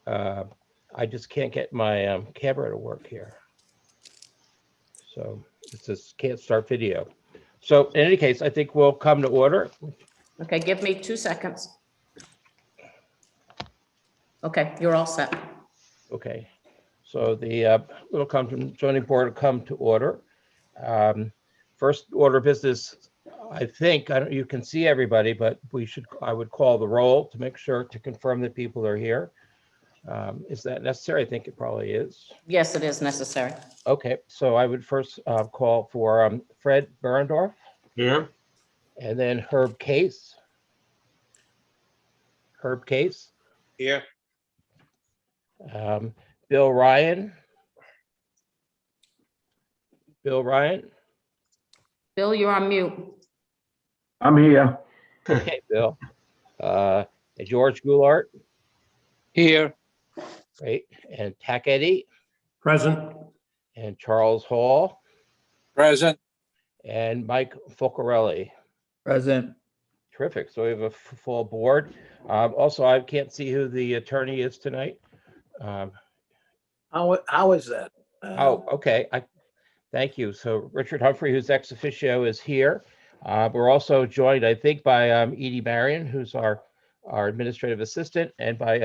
I just can't get my camera to work here. So it says can't start video. So in any case, I think we'll come to order. Okay, give me 2 seconds. Okay, you're all set. Okay. So the Little Compton zoning board will come to order. First order of business, I think, you can see everybody, but I would call the roll to make sure to confirm that people are here. Is that necessary? I think it probably is. Yes, it is necessary. Okay, so I would first call for Fred Berendorf. Here. And then Herb Case. Herb Case. Here. Bill Ryan. Bill Ryan. Bill, you're on mute. I'm here. Okay, Bill. George Goulart. Here. Great. And Tack Eddie. Present. And Charles Hall. Present. And Mike Focarelli. Present. Terrific. So we have a full board. Also, I can't see who the attorney is tonight. How is that? Oh, okay. Thank you. So Richard Humphrey, who's ex officio, is here. We're also joined, I think, by Edie Marion, who's our administrative assistant, and by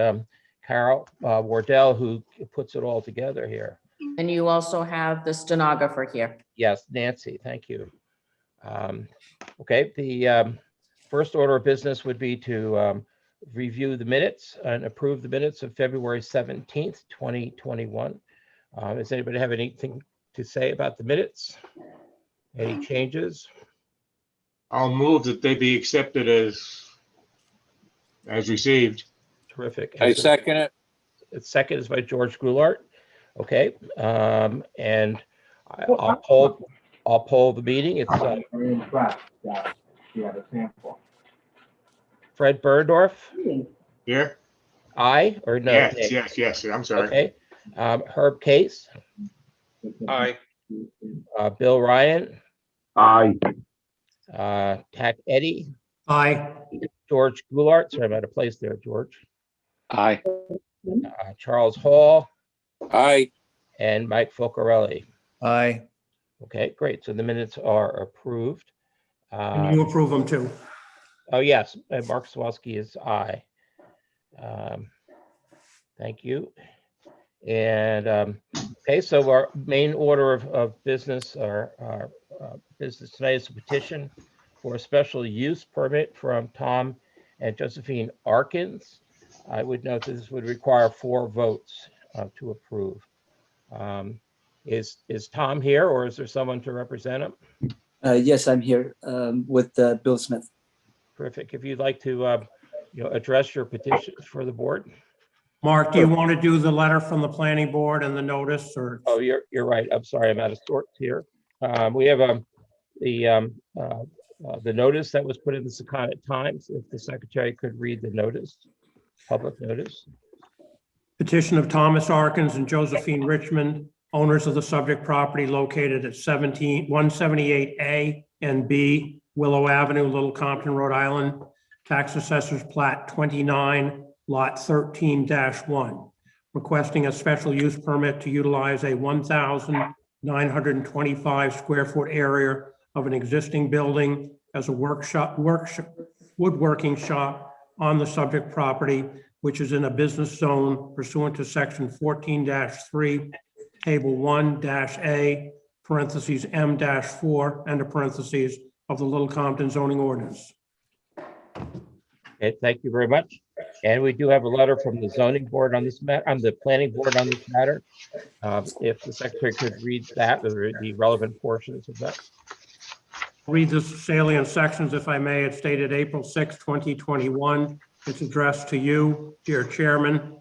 Carol Wardell, who puts it all together here. And you also have the stenographer here. Yes, Nancy, thank you. Okay, the first order of business would be to review the minutes and approve the minutes of February 17th, 2021. Does anybody have anything to say about the minutes? Any changes? I'll move that they be accepted as received. Terrific. I second it. It's second is by George Goulart. Okay, and I'll poll the meeting. It's Fred Berendorf. Here? Aye or no? Yes, I'm sorry. Okay. Herb Case. Aye. Bill Ryan. Aye. Tack Eddie. Aye. George Goulart. Sorry, I'm out of place there, George. Aye. Charles Hall. Aye. And Mike Focarelli. Aye. Okay, great. So the minutes are approved. And you approve them too. Oh, yes, Mark Swansky is aye. Thank you. And okay, so our main order of business, our business tonight is a petition for a special use permit from Tom and Josephine Arkins. I would note that this would require 4 votes to approve. Is Tom here, or is there someone to represent him? Yes, I'm here with Bill Smith. Terrific. If you'd like to address your petitions for the board. Mark, do you want to do the letter from the planning board and the notice, or? Oh, you're right. I'm sorry, I'm out of sorts here. We have the notice that was put in the Secundit Times. If the secretary could read the notice, public notice. Petition of Thomas Arkins and Josephine Richmond, owners of the subject property located at 178A and B Willow Avenue, Little Compton, Rhode Island, tax assessor's plat 29, lot 13-1, requesting a special use permit to utilize a 1,925 square foot area of an existing building as a woodworking shop on the subject property, which is in a business zone pursuant to section 14-3, table 1-A, parentheses M-4, and a parentheses of the Little Compton zoning ordinance. Okay, thank you very much. And we do have a letter from the zoning board on this matter, on the planning board on this matter. If the secretary could read that, or the relevant portions of that. Read the salient sections, if I may. It's dated April 6, 2021. It's addressed to you, dear chairman.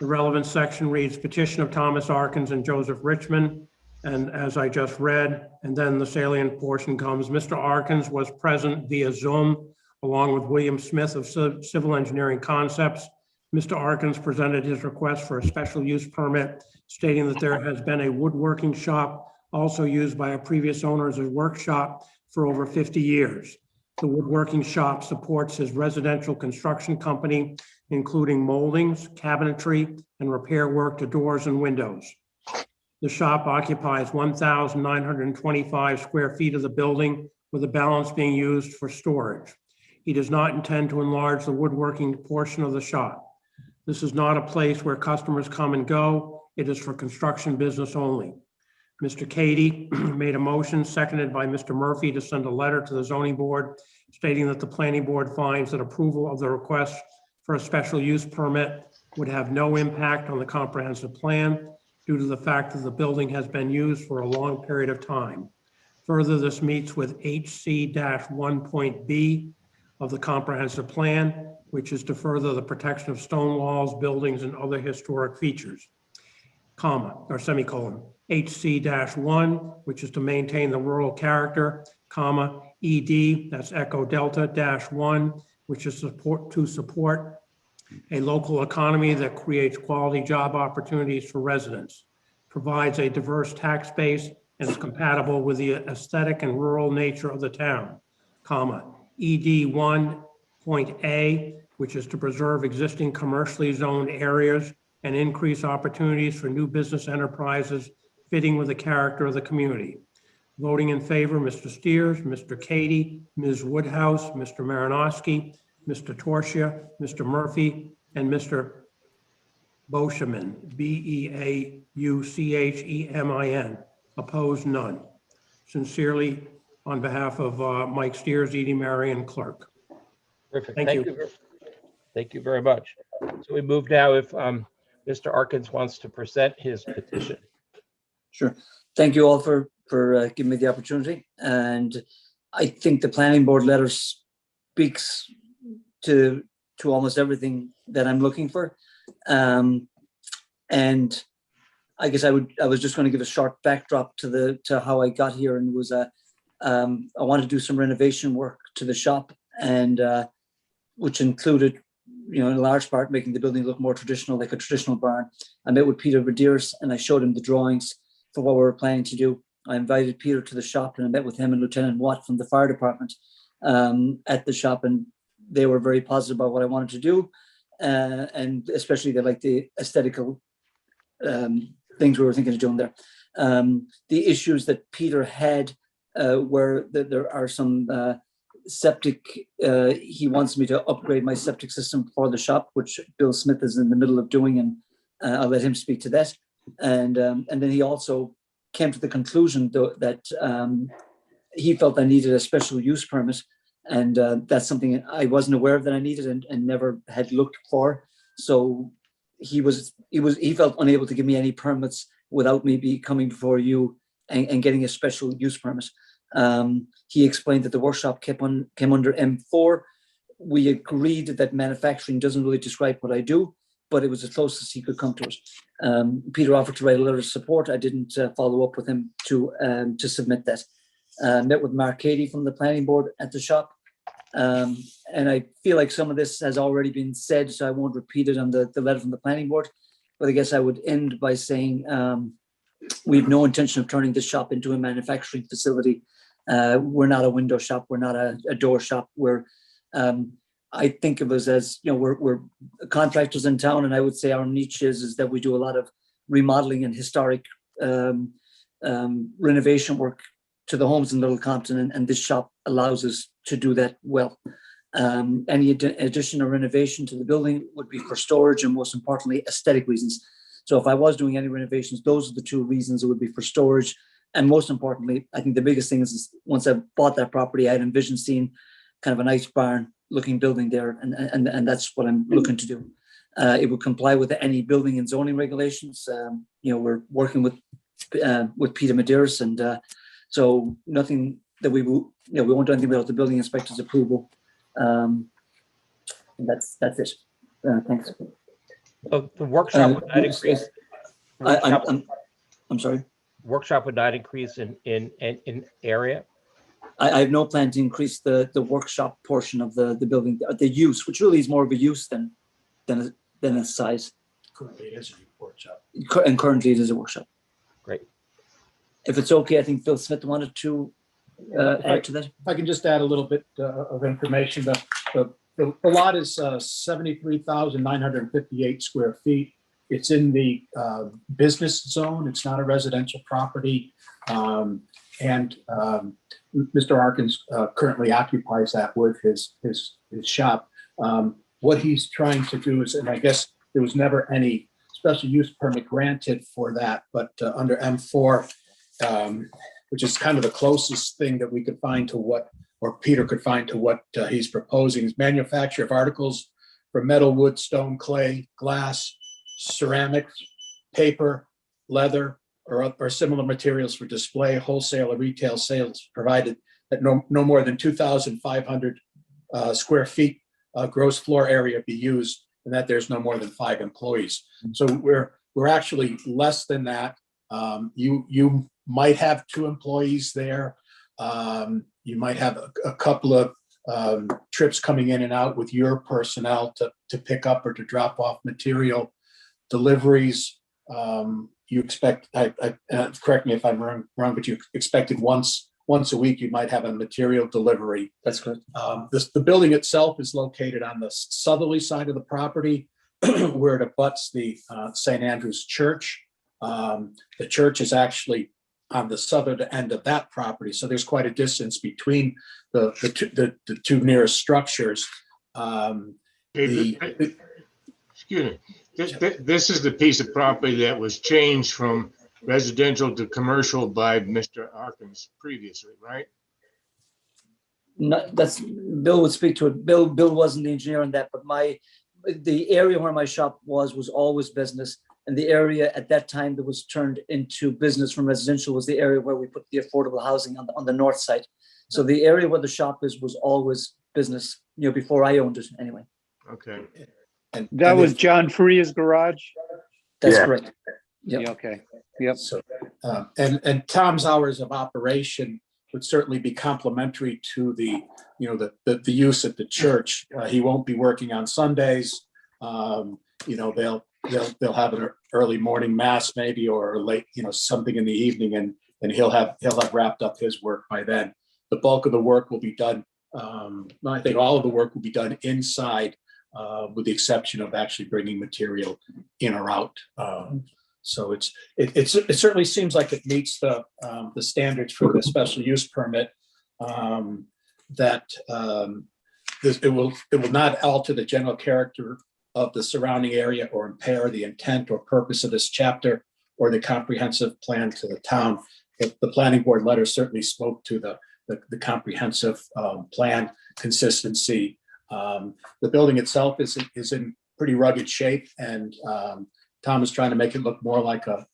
The relevant section reads petition of Thomas Arkins and Joseph Richmond. And as I just read, and then the salient portion comes, Mr. Arkins was present via Zoom along with William Smith of Civil Engineering Concepts. Mr. Arkins presented his request for a special use permit, stating that there has been a woodworking shop also used by a previous owner as a workshop for over 50 years. The woodworking shop supports his residential construction company, including moldings, cabinetry, and repair work to doors and windows. The shop occupies 1,925 square feet of the building, with the balance being used for storage. He does not intend to enlarge the woodworking portion of the shop. This is not a place where customers come and go. It is for construction business only. Mr. Cady made a motion, seconded by Mr. Murphy, to send a letter to the zoning board stating that the planning board finds that approval of the request for a special use permit would have no impact on the comprehensive plan due to the fact that the building has been used for a long period of time. Further, this meets with HC-1.B of the comprehensive plan, which is to further the protection of stone walls, buildings, and other historic features, comma, or semicolon. HC-1, which is to maintain the rural character, comma, ED, that's Echo Delta -1, which is to support a local economy that creates quality job opportunities for residents, provides a diverse tax base, and is compatible with the aesthetic and rural nature of the town, comma, ED1.A, which is to preserve existing commercially zoned areas and increase opportunities for new business enterprises fitting with the character of the community. Voting in favor, Mr. Steers, Mr. Cady, Ms. Woodhouse, Mr. Marinowski, Mr. Torsia, Mr. Murphy, and Mr. Boscheman, Beauchchemin. Opposed, none. Sincerely, on behalf of Mike Steers, Edie Marion, clerk. Perfect. Thank you. Thank you very much. So we move now if Mr. Arkins wants to present his petition. Sure. Thank you all for giving me the opportunity. And I think the planning board letter speaks to almost everything that I'm looking for. And I guess I was just going to give a short backdrop to how I got here, and it was I wanted to do some renovation work to the shop, and which included, in large part, making the building look more traditional, like a traditional barn. I met with Peter Badiers and I showed him the drawings for what we were planning to do. I invited Peter to the shop and I met with him and Lieutenant Watt from the fire department at the shop, and they were very positive about what I wanted to do, and especially they liked the aesthetical things we were thinking of doing there. The issues that Peter had were that there are some septic, he wants me to upgrade my septic system for the shop, which Bill Smith is in the middle of doing, and I'll let him speak to that. And then he also came to the conclusion, though, that he felt I needed a special use permit, and that's something I wasn't aware of that I needed and never had looked for. So he felt unable to give me any permits without me coming before you and getting a special use permit. He explained that the workshop came under M4. We agreed that manufacturing doesn't really describe what I do, but it was as close as he could come to it. Peter offered to write a letter of support. I didn't follow up with him to submit that. Met with Mark Cady from the planning board at the shop. And I feel like some of this has already been said, so I won't repeat it on the letter from the planning board. But I guess I would end by saying we have no intention of turning this shop into a manufacturing facility. We're not a window shop. We're not a door shop. I think of us as, we're contractors in town, and I would say our niche is that we do a lot of remodeling and historic renovation work to the homes in Little Compton, and this shop allows us to do that well. Any addition or renovation to the building would be for storage and, most importantly, aesthetic reasons. So if I was doing any renovations, those are the two reasons. It would be for storage, and most importantly, I think the biggest thing is once I bought that property, I had envisioned seeing kind of a nice barn looking building there, and that's what I'm looking to do. It would comply with any building and zoning regulations. We're working with Peter Medeiros, and so nothing that we won't do anything without the building inspector's approval. And that's it. Thanks. So the workshop would not increase. I'm sorry. Workshop would not increase in area. I have no plan to increase the workshop portion of the building, the use, which really is more of a use than a size. Currently, it is a workshop. And currently it is a workshop. Great. If it's okay, I think Bill Smith wanted to add to that? If I can just add a little bit of information, the lot is 73,958 square feet. It's in the business zone. It's not a residential property. And Mr. Arkins currently occupies that with his shop. What he's trying to do is, and I guess there was never any special use permit granted for that, but under M4, which is kind of the closest thing that we could find to what, or Peter could find to what he's proposing, is manufacture of articles for metal, wood, stone, clay, glass, ceramics, paper, leather, or similar materials for display, wholesale or retail sales, provided that no more than 2,500 square feet gross floor area be used, and that there's no more than 5 employees. So we're actually less than that. You might have 2 employees there. You might have a couple of trips coming in and out with your personnel to pick up or to drop off material. Deliveries, you expect, correct me if I'm wrong, but you expected once a week, you might have a material delivery. That's correct. The building itself is located on the southerly side of the property where it abuts the St. Andrew's Church. The church is actually on the southern end of that property. So there's quite a distance between the two nearest structures. Excuse me. This is the piece of property that was changed from residential to commercial by Mr. Arkins previously, right? No, that's, Bill would speak to it. Bill wasn't the engineer on that, but the area where my shop was always business. And the area at that time that was turned into business from residential was the area where we put the affordable housing on the north side. So the area where the shop is was always business, before I owned it anyway. Okay. And That was John Faria's garage? That's Yeah. correct. Yep. Yeah, okay. Yep. So, and Tom's hours of operation would certainly be complementary to the use at the church. He won't be working on Sundays. They'll have an early morning mass maybe, or late, something in the evening, and he'll have wrapped up his work by then. The bulk of the work will be done. I think all of the work will be done inside, with the exception of actually bringing material in or out. So it certainly seems like it meets the standards for the special use permit. That it will not alter the general character of the surrounding area or impair the intent or purpose of this chapter or the comprehensive plan to the town. The planning board letter certainly spoke to the comprehensive plan consistency. The building itself is in pretty rugged shape, and Tom is trying to make it look more like a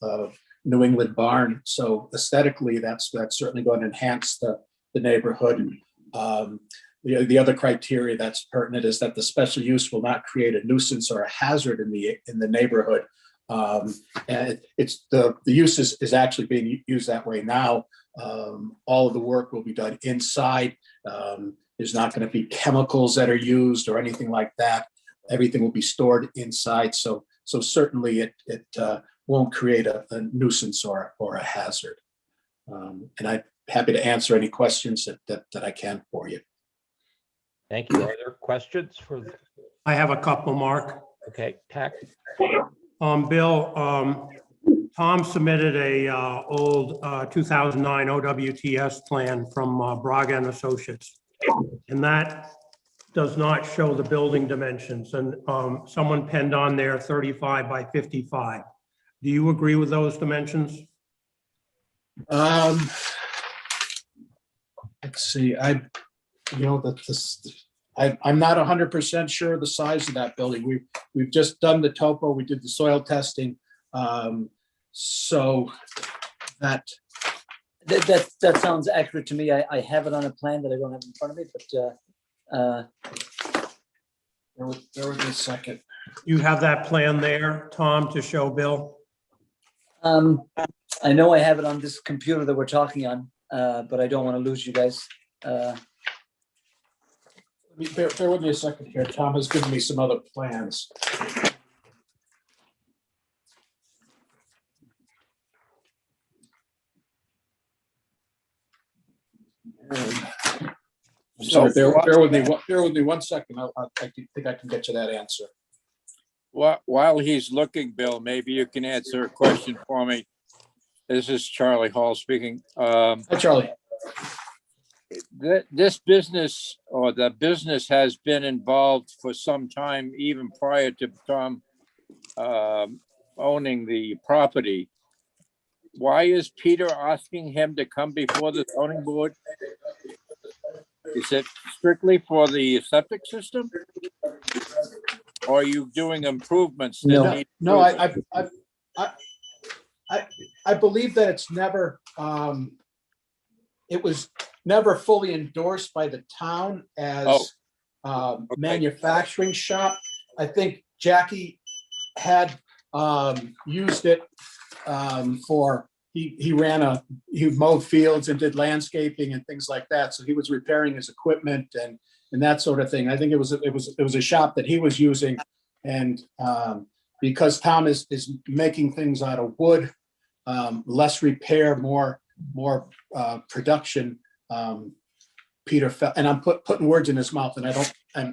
New England barn. So aesthetically, that's certainly going to enhance the neighborhood. The other criteria that's pertinent is that the special use will not create a nuisance or a hazard in the neighborhood. And the use is actually being used that way now. All of the work will be done inside. There's not going to be chemicals that are used or anything like that. Everything will be stored inside. So certainly it won't create a nuisance or a hazard. And I'm happy to answer any questions that I can for you. Thank you. Are there questions for, I have a couple, Mark. okay, TAC? Bill, Tom submitted a old 2009 OWTS plan from Braga and Associates. And that does not show the building dimensions, and someone penned on there 35 by 55. Do you agree with those dimensions? Let's see, I'm not 100% sure of the size of that building. We've just done the topo, we did the soil testing. So that sounds accurate to me. I have it on a plan that I don't have in front of me, but there was a second. You have that plan there, Tom, to show Bill? I know I have it on this computer that we're talking on, but I don't want to lose you guys. Bear with me a second here. Tom has given me some other plans. So So bear with me 1 second. I think I can get you that answer. while he's looking, Bill, maybe you can answer a question for me. This is Charlie Hall speaking. Hi, Charlie. This business or the business has been involved for some time, even prior to Tom owning the property. Why is Peter asking him to come before the zoning board? Is it strictly for the septic system? Or are you doing improvements that No. need? No, approval? I believe that it's never, it was never fully endorsed by the town as manufacturing shop. I think Jackie had used it for, he mowed fields and did landscaping and things like that. So he was repairing his equipment and that sort of thing. I think it was a shop that he was using. And because Tom is making things out of wood, less repair, more production. Peter felt, and I'm putting words in his mouth, and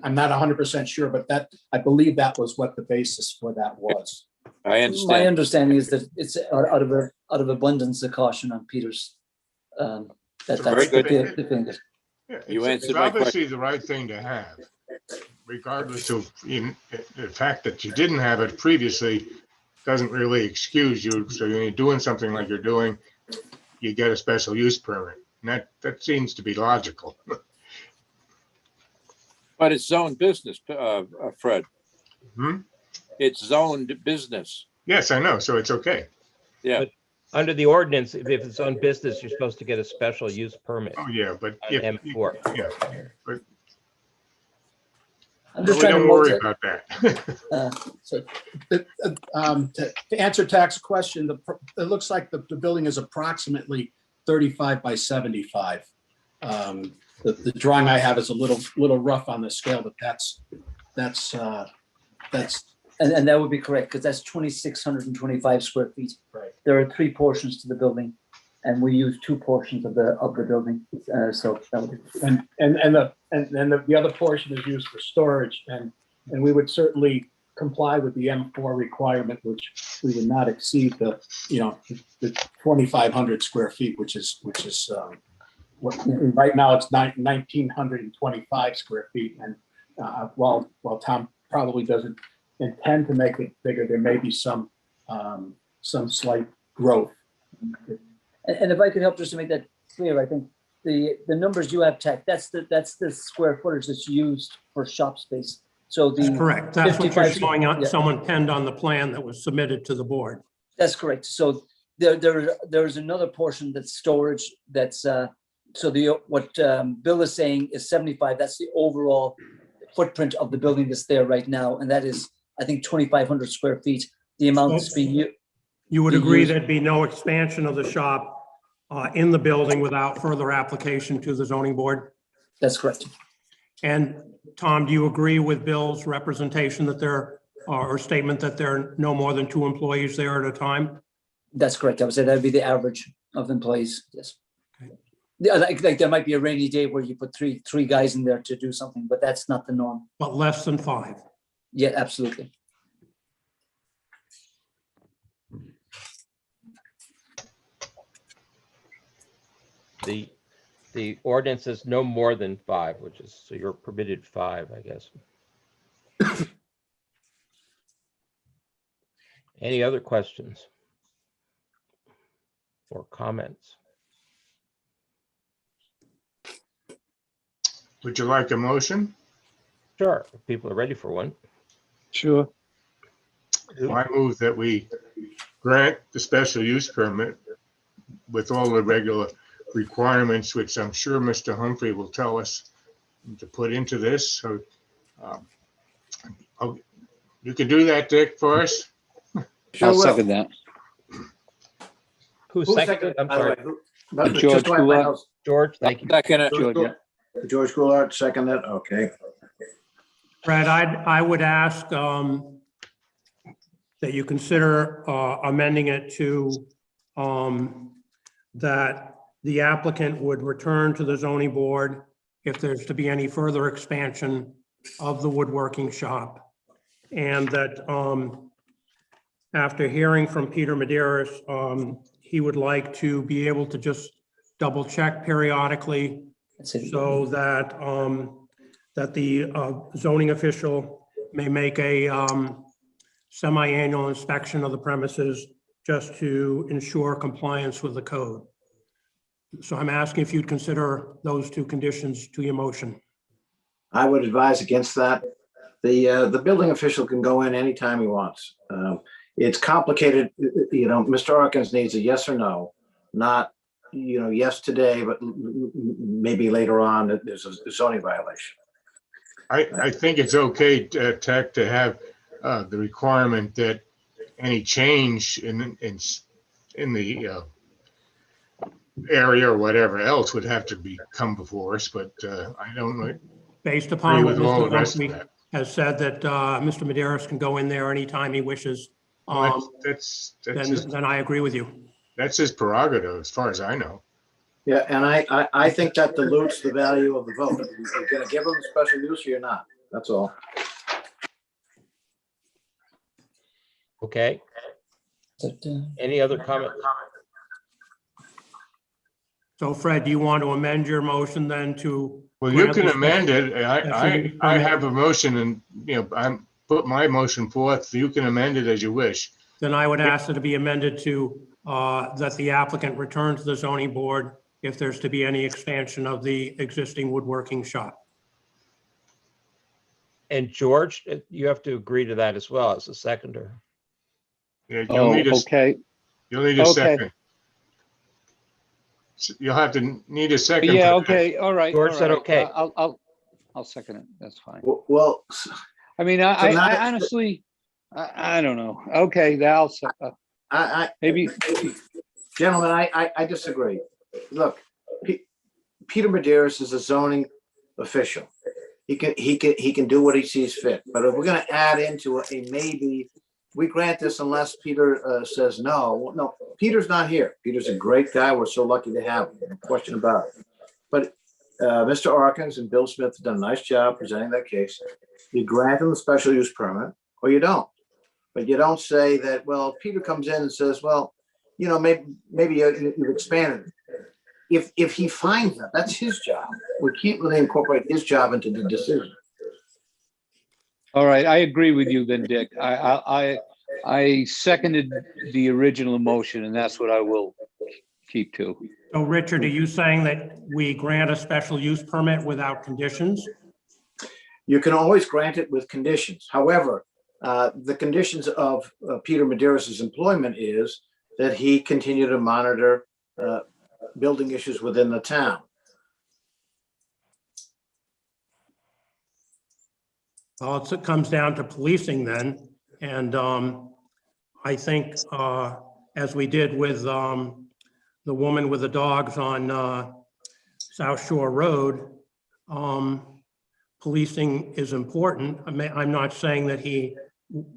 I'm not 100% sure, but I believe that was what the basis for that was. I My understand. understanding is that it's out of abundance of caution on Peter's. That's Very good. the thing. Yeah, You it's answered my obviously the right thing to have, regardless of the fact that you didn't have it previously doesn't really excuse you. So when you're doing something like you're doing, you get a special use permit. And that seems to be logical. But it's zoned business, Fred. Hmm? It's zoned business. Yes, I know. So it's okay. Yeah. But under the ordinance, if it's own business, you're supposed to get a special use permit. Oh, yeah, but On M4. yeah, but I'm just we trying to don't worry multi, about that. So to answer Tack's question, it looks like the building is approximately 35 by 75. The drawing I have is a little rough on the scale, but that's and that would be correct, because that's 2,625 square feet. right. There are 3 portions to the building, and we use 2 portions of the building. So that would be. And the other portion is used for storage, and we would certainly comply with the M4 requirement, which we would not exceed the 2,500 square feet, which is right now it's 1,925 square feet. And while Tom probably doesn't intend to make it bigger, there may be some slight growth. And if I could help just to make that clear, I think the numbers you have, Tech, that's the square footage that's used for shop space. So That's correct. That's what you're 55 showing on, yeah. someone penned on the plan that was submitted to the board. That's correct. So there's another portion that's storage. That's so what Bill is saying is 75. That's the overall footprint of the building that's there right now, and that is, I think, 2,500 square feet. The amount that's being You would the agree use- there'd be no expansion of the shop in the building without further application to the zoning board? that's correct. And Tom, do you agree with Bill's representation that there or statement that there are no more than 2 employees there at a time? That's correct. I would say that'd be the average of employees. Yes. Okay. Yeah, like there might be a rainy day where you put three guys in there to do something, but that's not the norm. But less than 5? Yeah, absolutely. The ordinance is no more than 5, which is, so you're permitted 5, I guess. Any other questions or comments? Would you like a motion? Sure, if people are ready for one. Sure. I move that we grant the special use permit with all the regular requirements, which I'm sure Mr. Humphrey will tell us to put into this. So you can do that, Dick, for us? I'll second that. Who seconded? I'm sorry. George Goulart. George, thank you. Second it. George, yeah. George Goulart, second that, okay. Brad, I would ask that you consider amending it to that the applicant would return to the zoning board if there's to be any further expansion of the woodworking shop. And that after hearing from Peter Maderas, he would like to be able to just double check periodically so that that the zoning official may make a semi-annual inspection of the premises just to ensure compliance with the code. So I'm asking if you'd consider those two conditions to your motion. I would advise against that. The building official can go in anytime he wants. It's complicated, Mr. Arkins needs a yes or no, not, yes today, but maybe later on that there's a zoning violation. I think it's okay, Tech, to have the requirement that any change in the area or whatever else would have to come before us, but I don't know. Based upon what Agree with all Mr. the rest of Humphrey that. has said that Mr. Maderas can go in there anytime he wishes, That's then I agree with you. his prerogative, as far as I know. Yeah, and I think that dilutes the value of the vote. You're gonna give them a special use or you're not, that's all. Okay, any other comments? Oh. So Fred, do you want to amend your motion then to? Well, you grant can the amend it. special I have a motion and, I'm put my motion forth. You can amend it as you wish. Then I would ask it to be amended to, that the applicant return to the zoning board if there's to be any expansion of the existing woodworking shop. And George, you have to agree to that as well as a seconder. Yeah, Oh, okay. You'll need a Okay. second. You'll have to need a second. Yeah, for that. okay, all right. George all said right. okay. I'll second it. That's fine. Well, I mean, So I now- honestly, I don't know. Okay, maybe. Gentlemen, I disagree. Look, Peter Maderas is a zoning official. He can do what he sees fit, but if we're gonna add into a maybe, we grant this unless Peter says no. Well, no, Peter's not here. Peter's a great guy. We're so lucky to have him, no question about it. But Mr. Arkins and Bill Smith have done a nice job presenting that case. You grant him a special use permit or you don't. But you don't say that, well, if Peter comes in and says, well, maybe you've expanded. If he finds that, that's his job. We can't really incorporate his job into the decision. All right, I agree with you then, Dick. I seconded the original motion, and that's what I will keep to. So Richard, are you saying that we grant a special use permit without conditions? You can always grant it with conditions. However, the conditions of Peter Maderas' employment is that he continue to monitor building issues within the town. Well, it comes down to policing then, and I think as we did with the woman with the dogs on South Shore Road, policing is important. I'm not saying that he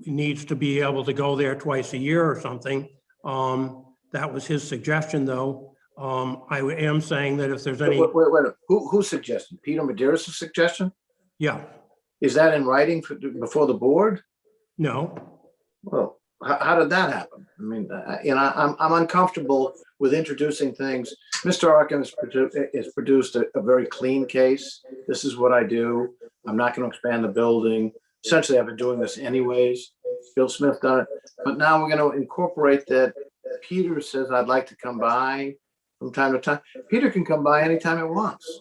needs to be able to go there twice a year or something. That was his suggestion, though. I am saying that if there's any, Wait. Who's suggestion? Peter Maderas' suggestion? yeah, Is that in writing before the board? no. Well, how did that happen? I mean, I'm uncomfortable with introducing things. Mr. Arkins has produced a very clean case. This is what I do. I'm not going to expand the building. Essentially, I've been doing this anyways. Bill Smith done it. But now we're going to incorporate that. Peter says, I'd like to come by from time to time. Peter can come by anytime he wants.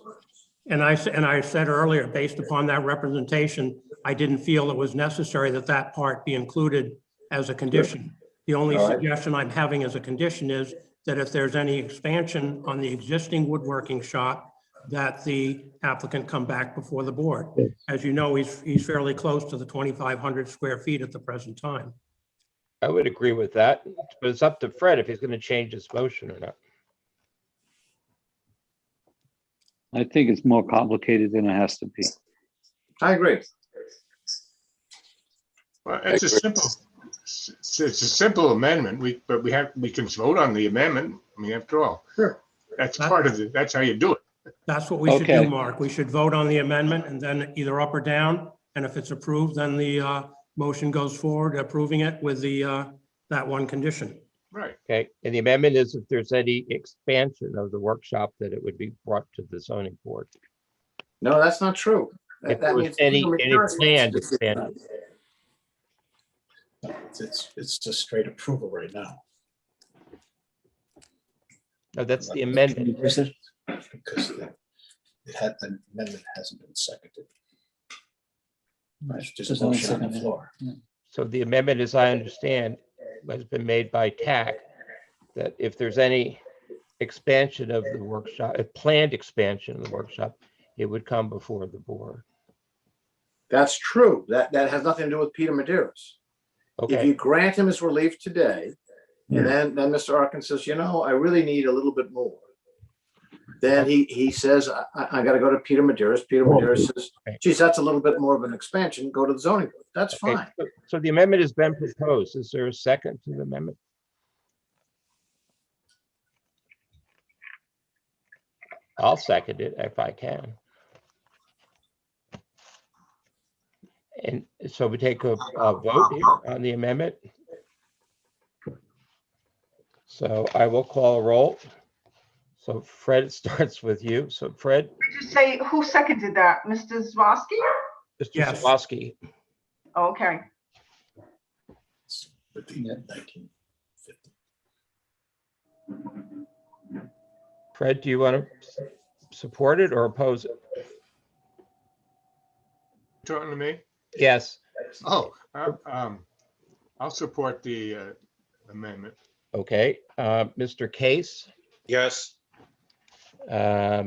And I said earlier, based upon that representation, I didn't feel it was necessary that that part be included as a condition. The only All right. suggestion I'm having as a condition is that if there's any expansion on the existing woodworking shop, that the applicant come back before the board. As you know, he's fairly close to the 2,500 square feet at the present time. I would agree with that, but it's up to Fred if he's going to change his motion or not. I think it's more complicated than it has to be. I agree. Well, it's a simple amendment. We can vote on the amendment. I mean, after all. Sure. That's part of it. That's how you do it. That's what we should Okay. do, Mark. We should vote on the amendment and then either up or down. And if it's approved, then the motion goes forward, approving it with the that one condition. Right. Okay, and the amendment is if there's any expansion of the workshop, that it would be brought to the zoning board. No, that's not true. If That there was means any Peter Maderas planned makes a decision. expansion. It's just straight approval right now. No, that's the amendment. Is it? Because the amendment hasn't been seconded. There's just a There's no motion on the second. floor. So the amendment, as I understand, has been made by TAC, that if there's any expansion of the workshop, a planned expansion of the workshop, it would come before the board. That's true. That has nothing to do with Peter Maderas. If Okay, you grant him his relief today, and then Mr. Arkin says, you know, I really need a little bit more. Then he says, I gotta go to Peter Maderas. Peter Maderas says, Okay. geez, that's a little bit more of an expansion. Go to the zoning board. That's okay. fine. So the amendment has been proposed. Is there a second to the amendment? I'll second it if I can. And so we take a vote here on the amendment. So I will call a roll. So Fred, it starts with you. So Fred, Just say, who seconded that? Mr. Zwasky? Mr. Yes. Sawaski, Okay. It's with the 1950. Fred, do you want to support it or oppose it? Talking to me? Yes. Oh, I'll support the amendment. Okay. Mr. Case, Yes. Mr.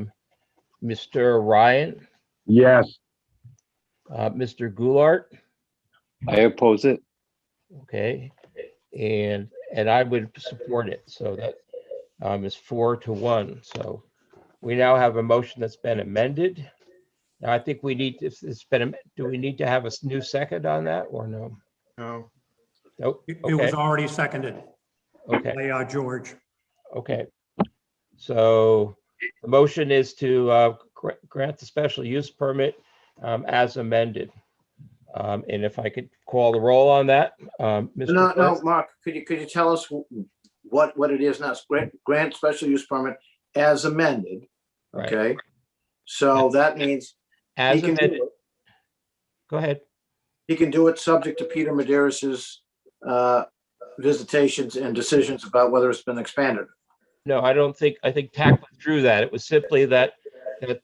Ryan, Yes. Mr. Goulart. I oppose it. Okay, and I would support it, so that is 4-1. So we now have a motion that's been amended. Now I think we need, if it's been, do we need to have a new second on that or no? No, Nope. It Okay, was already seconded okay, by George. okay. So the motion is to grant the special use permit as amended. And if I could call the roll on that, Mr. No, West? Mark, could you tell us what it is now? It's grant special use permit as amended, Right. okay? So that means he As can amended, do it. go ahead. He can do it subject to Peter Maderas's visitations and decisions about whether it's been expanded. No, I don't think, I think TAC withdrew that. It was simply that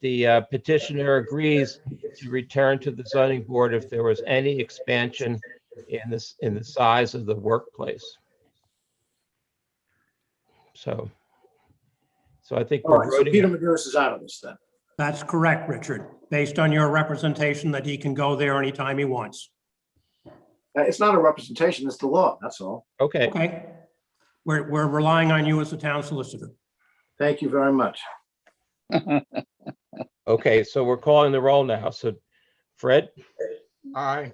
the petitioner agrees to return to the zoning board if there was any expansion in the size of the workplace. So I think All we're right, so Peter voting, Maderas is out of this then. That's correct, Richard, based on your representation that he can go there anytime he wants. It's not a representation, it's the law, that's all. okay, Okay. We're relying on you as the town solicitor. Thank you very much. okay, so we're calling the roll now. So Fred aye.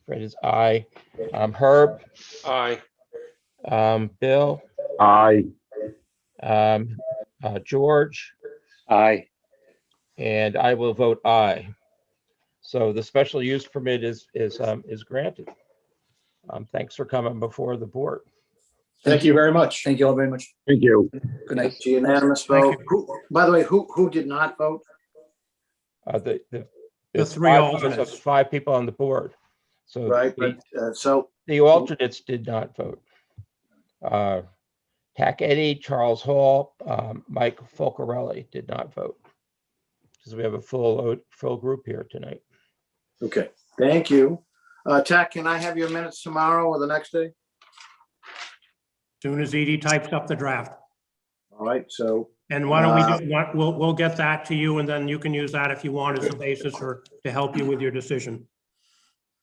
is aye. Herb, Aye. Bill, Aye. George, Aye. and I will vote aye. So the special use permit is granted. Thanks for coming before the board. Thank you very much. Thank you all very much. Thank you. Good night. It's a unanimous Thank vote. By the way, who did not vote? The The three alternates. 5 people on the board. So Right, but, so, the alternates did not vote. Tack Eddie, Charles Hall, Mike Folcarelli did not vote. Because we have a full group here tonight. okay, thank you. Tack, can I have your minutes tomorrow or the next day? Soon as Edie types up the draft. All right, so, And why don't we do, we'll get that to you and then you can use that if you want as a basis or to help you with your decision.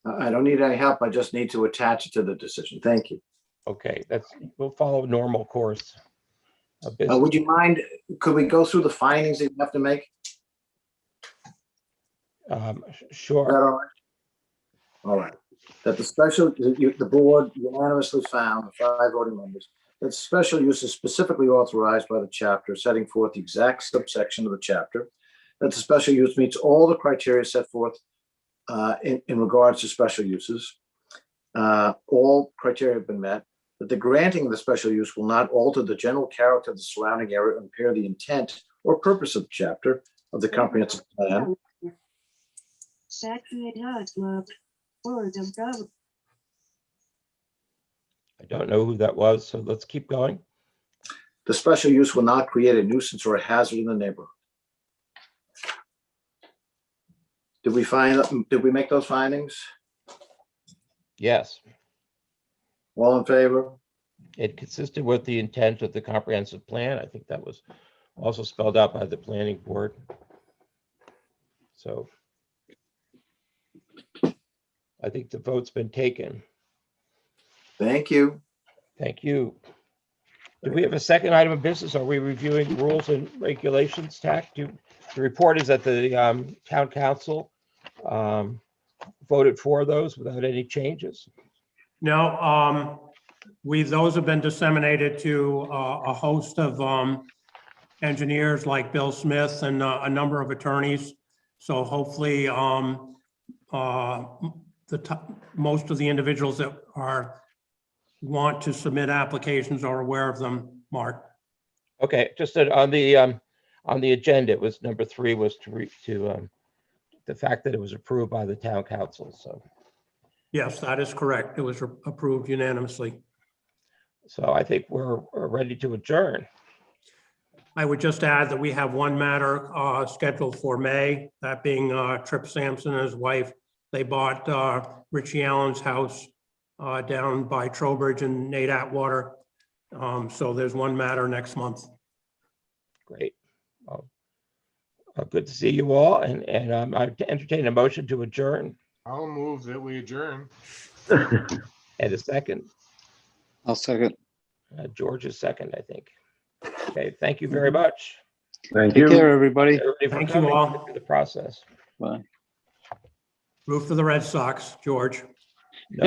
I don't need any help, I just need to attach it to the decision. Thank you. Okay, we'll follow normal course of business. Would you mind, could we go through the findings that you have to make? Is Sure. that all right? All right. That the special, the board unanimously found, the 5 voting members, that special use is specifically authorized by the chapter, setting forth the exact subsection of the chapter, that the special use meets all the criteria set forth in regards to special uses. All criteria have been met, that the granting of the special use will not alter the general character of the surrounding area or impair the intent or purpose of the chapter of the comprehensive plan. I don't know who that was, so let's keep going. The special use will not create a nuisance or a hazard in the neighborhood. Did we make those findings? Yes, All in favor? it consisted with the intent of the comprehensive plan. I think that was also spelled out by the planning board. So I think the vote's been taken. Thank you. Thank you. Do we have a second item of business? Are we reviewing rules and regulations, TAC? The report is that the town council voted for those without any changes. No, those have been disseminated to a host of engineers like Bill Smith and a number of attorneys. So hopefully most of the individuals that want to submit applications are aware of them, Mark. Okay, just on the agenda, it was number 3 was the fact that it was approved by the town council. So Yes, that is correct. It was approved unanimously. so I think we're ready to adjourn. I would just add that we have one matter scheduled for May, that being Trip Sampson and his wife. They bought Richie Allen's house down by Trowbridge and Nate Atwater. So there's one matter next month. Great. Well, good to see you all, and I entertain a motion to adjourn. I'll move that we adjourn. And a second. I'll second. George's second, I think. Okay, thank you very much. Thank Take you. care, everybody. Everybody for Thank you coming all. through the process. Bye. Root for the Red Sox, George. No.